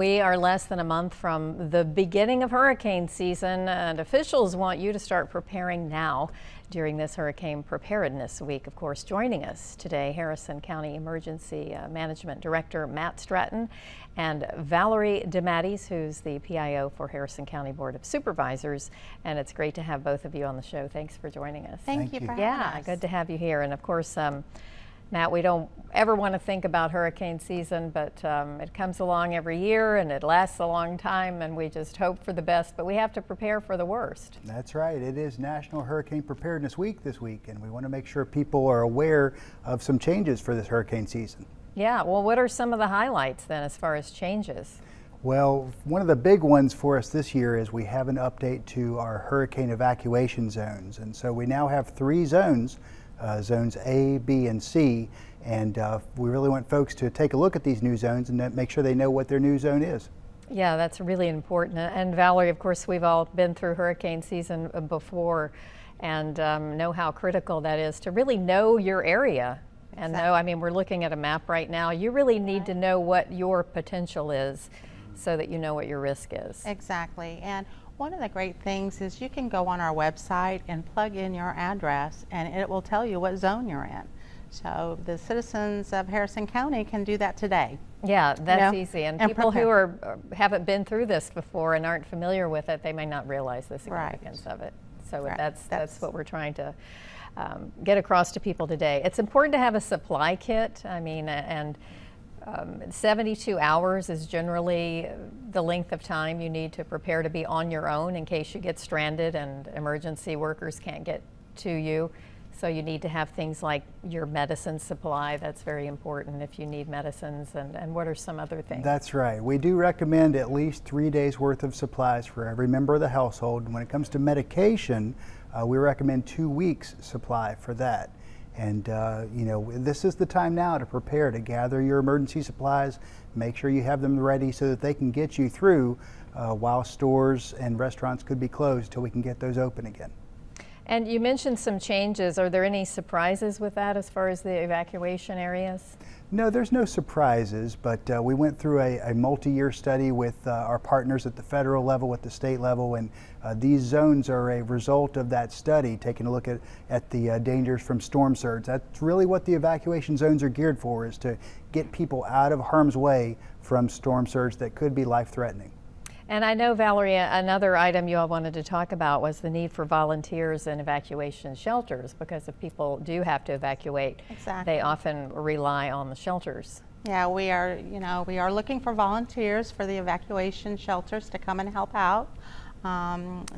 We are less than a month from the beginning of hurricane season, and officials want you to start preparing now during this Hurricane Preparedness Week. Of course, joining us today, Harrison County Emergency Management Director Matt Stratton and Valerie DeMatties, who's the PIO for Harrison County Board of Supervisors. And it's great to have both of you on the show. Thanks for joining us. Thank you for having us. Yeah, good to have you here. And of course, Matt, we don't ever want to think about hurricane season, but it comes along every year and it lasts a long time, and we just hope for the best, but we have to prepare for the worst. That's right. It is National Hurricane Preparedness Week this week, and we want to make sure people are aware of some changes for this hurricane season. Yeah, well, what are some of the highlights then as far as changes? Well, one of the big ones for us this year is we have an update to our hurricane evacuation zones, and so we now have 3 zones. Zones A, B, and C, and we really want folks to take a look at these new zones and make sure they know what their new zone is. Yeah, that's really important. And Valerie, of course, we've all been through hurricane season before and know how critical that is to really know your area. And know, I mean, we're looking at a map right now. You really need to know what your potential is so that you know what your risk is. Exactly. And one of the great things is you can go on our website and plug in your address and it will tell you what zone you're in. So the citizens of Harrison County can do that today. Yeah, that's easy. And people prepare. who haven't been through this before and aren't familiar with it, they may not realize the significance of it. So that's what we're trying to get across to people today. It's important to have a supply kit. I mean, and 72 hours is generally the length of time you need to prepare to be on your own in case you get stranded and emergency workers can't get to you. So you need to have things like your medicine supply. That's very important if you need medicines. And what are some other things? That's right. We do recommend at least 3 days worth of supplies for every member of the household. And when it comes to medication, we recommend 2 weeks supply for that. And you know, this is the time now to prepare to gather your emergency supplies, make sure you have them ready so that they can get you through while stores and restaurants could be closed till we can get those open again. And you mentioned some changes. Are there any surprises with that as far as the evacuation areas? No, there's no surprises, but we went through a multi-year study with our partners at the federal level, at the state level, and these zones are a result of that study, taking a look at the dangers from storm surge. That's really what the evacuation zones are geared for, is to get people out of harm's way from storm surge that could be life-threatening. And I know, Valerie, another item you all wanted to talk about was the need for volunteers in evacuation shelters, because if people do have to evacuate, they often rely on the shelters. Yeah, we are looking for volunteers for the evacuation shelters to come and help out.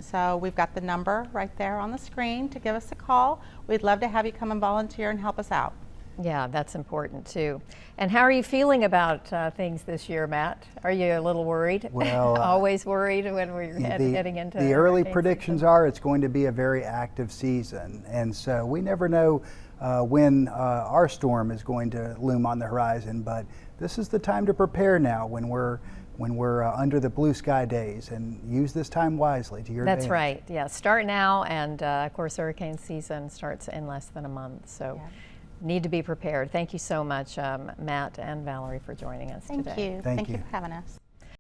So we've got the number right there on the screen to give us a call. We'd love to have you come and volunteer and help us out. Yeah, that's important too. And how are you feeling about things this year, Matt? Are you a little worried? Well, always worried when we're heading into the early predictions are it's going to be a very active season, and so we never know when our storm is going to loom on the horizon. But this is the time to prepare now, when we're under the blue sky days, and use this time wisely to your advantage. That's right. Yeah, start now, and of course, hurricane season starts in less than a month. So. Yeah. Need to be prepared. Thank you so much, Matt and Valerie, for joining us today. Thank you. Thank you for having us.